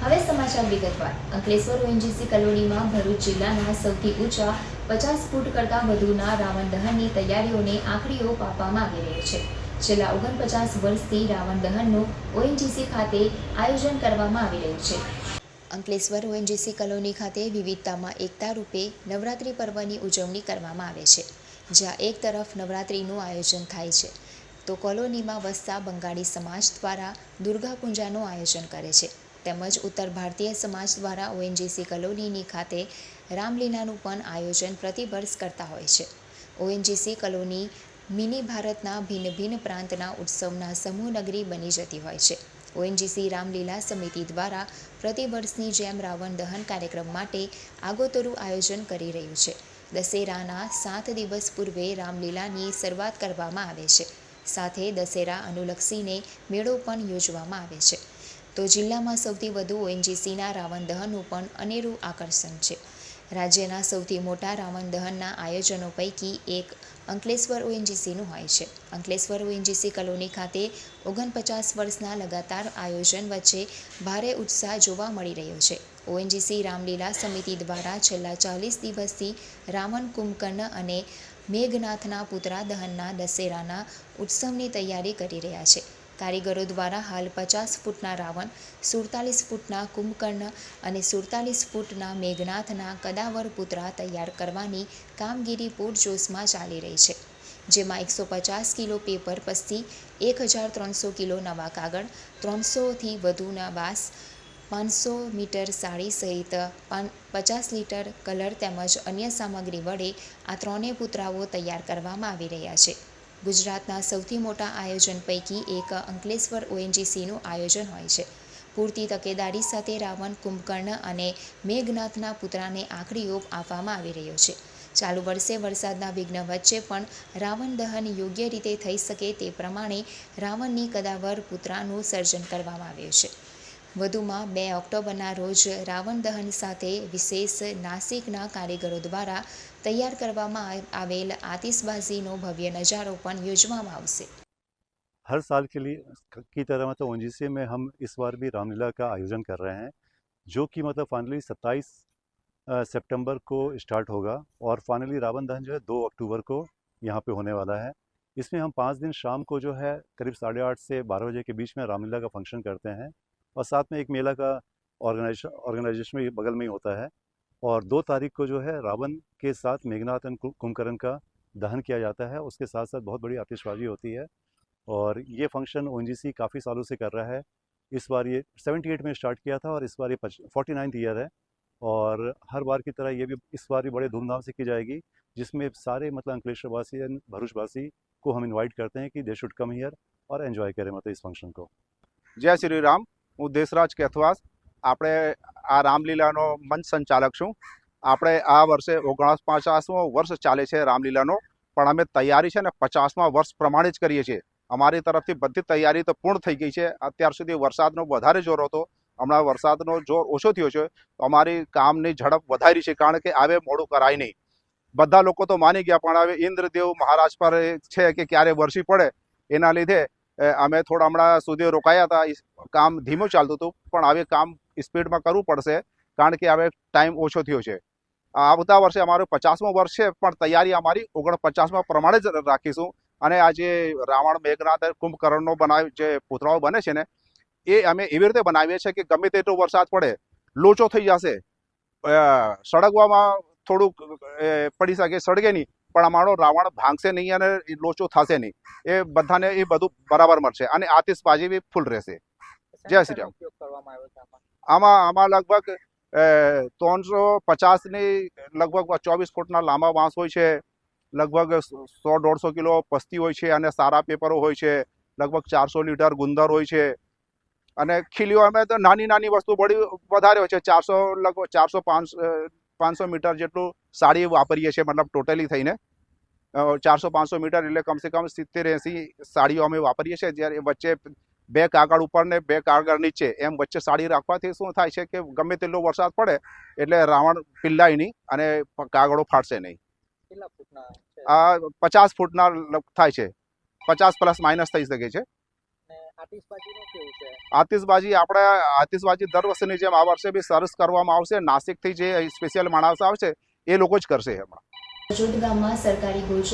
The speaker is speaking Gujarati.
હવે સમાચાર વિગતવાર. અંકલેશ્વર ઓએનજીસી કોલોનીમાં ભરૂચ જિલ્લાના સૌથી ઊંચા 50 ફૂટ કરતાં વધુના રાવણ દહનની તૈયારીઓને આખરી ઓપ આપવામાં આવી રહી છે. છેલ્લા 49 વર્ષથી રાવણ દહનનું ઓએનજીસી ખાતે આયોજન કરવામાં આવી રહ્યું છે. અંકલેશ્વર ઓએનજીસી કોલોની ખાતે વિવિધતામાં એકતા રૂપે નવરાત્રિ પર્વની ઉજવણી કરવામાં આવે છે. જ્યાં એક તરફ નવરાત્રિનું આયોજન થાય છે, તો કોલોનીમાં વસતા બંગાળી સમાજ દ્વારા દુર્ગા પૂજાનું આયોજન કરે છે. તેમજ ઉત્તર ભારતીય સમાજ દ્વારા ઓએનજીસી કોલોનીની ખાતે રામલીલાનું પણ આયોજન પ્રતિવર્ષ કરતા હોય છે. ઓએનજીસી કોલોની મિની ભારતના ભિન્ન ભિન્ન પ્રાંતના ઉત્સવના સમૂહ નગરી બની જતી હોય છે. ઓએનજીસી રામલીલા સમિતિ દ્વારા પ્રતિવર્ષની જેમ રાવણ દહન કાર્યક્રમ માટે આગોતરું આયોજન કરી રહ્યું છે. દશેરાના 7 દિવસ પૂર્વે રામલીલાની શરૂઆત કરવામાં આવે છે. સાથે દશેરા અનુલક્ષીને મેળો પણ યોજવામાં આવે છે. તો જિલ્લામાં સૌથી વધુ ઓએનજીસીના રાવણ દહનનું પણ અનેરું આકર્ષણ છે. રાજ્યના સૌથી મોટા રાવણ દહનના આયોજનો પૈકી એક અંકલેશ્વર ઓએનજીસીનું હોય છે. અંકલેશ્વર ઓએનજીસી કોલોની ખાતે 49 વર્ષના લગાતાર આયોજન વચ્ચે ભારે ઉત્સાહ જોવા મળી રહ્યો છે. ઓએનજીસી રામલીલા સમિતિ દ્વારા છેલ્લા 40 દિવસથી રાવણ, કુંભકર્ણ અને મેઘનાથના પુતળા દહનના દશેરાના ઉત્સવની તૈયારી કરી રહ્યા છે. કારીગરો દ્વારા હાલ 50 ફૂટના રાવણ, 47 ફૂટના કુંભકર્ણ અને 47 ફૂટના મેઘનાથના કદાવર પુતળા તૈયાર કરવાની કામગીરી પૂરજોશમાં ચાલી રહી છે. જેમાં 150 કિલો પેપર પસ્તી, 1300 કિલો નવા કાગળ, 300થી વધુના વાંસ, 500 મીટર સાડી સહિત 50 લીટર કલર તેમજ અન્ય સામગ્રી વડે આ ત્રણેય પુતળાઓ તૈયાર કરવામાં આવી રહ્યા છે. ગુજરાતના સૌથી મોટા આયોજન પૈકી એક અંકલેશ્વર ઓએનજીસીનું આયોજન હોય છે. પૂરતી તકેદારી સાથે રાવણ, કુંભકર્ણ અને મેઘનાથના પુતળાને આખરી ઓપ આપવામાં આવી રહ્યો છે. ચાલુ વર્ષે વરસાદના વિઘ્ન વચ્ચે પણ રાવણ દહન યોગ્ય રીતે થઈ શકે તે પ્રમાણે રાવણની કદાવર પુતળાનું સર્જન કરવામાં આવ્યું છે. વધુમાં 2 ઓક્ટોબરના રોજ રાવણ દહન સાથે વિશેષ નાસિકના કારીગરો દ્વારા તૈયાર કરવામાં આવેલ આતિશબાजीનો भव्य नज़ारो પણ યોજવામાં આવશે. हर साल के लिए की तरह मतलब ओएनजीसी में हम इस बार भी रामलीला का आयोजन कर रहे हैं, जो कि मतलब फाइनली 27 सितंबर को स्टार्ट होगा और फाइनली रावण दहन जो है 2 अक्टूबर को यहाँ पे होने वाला है. इसमें हम 5 दिन शाम को जो है करीब 8:30 से 12 बजे के बीच में रामलीला का फंक्शन करते हैं और साथ में एक मेला का ऑर्गेनाइजेशन भी बगल में ही होता है. और 2 तारीख को जो है रावण के साथ मेघनाथ और कुंभकर्ण का दहन किया जाता है. उसके साथ साथ बहुत बड़ी आतिशबाजी होती है और ये फंक्शन ओएनजीसी काफ़ी सालों से कर रहा है. इस बार ये 78 में स्टार्ट किया था और इस बार ये 49th ईयर है और हर बार की तरह ये भी इस बार भी बड़े धूमधाम से की जाएगी, जिसमें सारे मतलब अंकलेश्वरवासी एंड भरूचवासी को हम इनवाइट करते हैं कि दे शुड कम हियर और एंजॉय करें मतलब इस फंक्शन को. जय श्री राम. હું દેશરાજ કેથવાસ. આપણે આ રામલીલાનો મંચ સંચાલક છું. આપણે આ વર્ષે 49મો વર્ષ ચાલે છે રામલીલાનો, પણ અમે તૈયારી છે ને 50મા વર્ષ પ્રમાણે જ કરીએ છીએ. અમારી તરફથી બધી તૈયારી તો પૂર્ણ થઈ ગઈ છે. અત્યાર સુધી વરસાદનો વધારે જોર હતો, હમણાં વરસાદનો જોર ઓછો થયો છે તો અમારી કામની ઝડપ વધારી છે, કારણ કે હવે મોડું કરાય નહીં. બધા લોકો તો માની ગયા, પણ હવે ઇન્દ્રદેવ મહારાજ પર છે કે ક્યારે વરસી પડે, એના લીધે અમે થોડા હમણાં સુધી રોકાયા હતા. કામ ધીમું ચાલતું હતું, પણ હવે કામ સ્પીડમાં કરવું પડશે, કારણ કે હવે ટાઈમ ઓછો થયો છે. આવતા વર્ષે અમારું 50મું વર્ષ છે, પણ તૈયારી અમારી 49મા પ્રમાણે જ રાખીશું. અને આ જે રાવણ, મેઘનાથ, કુંભકર્ણનો જે પુતળાઓ બને છે ને, એ અમે એવી રીતે બનાવીએ છીએ કે ગમે તેટલો વરસાદ પડે લોચો થઈ જશે, સળગવામાં થોડુંક પડી શકે, સળગે નહીં, પણ અમારો રાવણ ભાંગશે નહીં અને લોચો થશે નહીં. એ બધાને એ બધું બરાબર મળશે અને આતિશબાજી બી ફૂલ રહેશે. જય શ્રી રામ. આમાં લગભગ 350ની લગભગ 24 ફૂટના લાંબા વાંસ હોય છે, લગભગ 100-150 કિલો પસ્તી હોય છે અને સારા પેપરો હોય છે, લગભગ 400 લીટર ગુંદર હોય છે અને ખીલીઓ અમે તો નાની નાની વસ્તુ બધી વધારે હોય છે. 400-500 મીટર જેટલું સાડી વાપરીએ છીએ, મતલબ ટોટલી થઈને 400-500 મીટર એટલે કમસે કમ 70-80 સાડીઓ અમે વાપરીએ છીએ. જ્યારે વચ્ચે 2 કાગળ ઉપર ને 2 કાગળ નીચે એમ વચ્ચે સાડી રાખવાથી શું થાય છે કે ગમે તેટલો વરસાદ પડે એટલે રાવણ પીલાય નહીં અને કાગળો ફાટશે નહીં. આ 50 ફૂટના થાય છે, 50 પ્લસ માઇનસ થઈ શકે છે. આતિશબાજીનું કેવું છે? આતિશબાજી દર વર્ષની જેમ આ વર્ષે બી સરસ કરવામાં આવશે. નાસિકથી જે સ્પેશિયલ માણસ આવશે એ લોકો જ કરશે હમણાં. રજોદ ગામમાં સરકારી ગોચર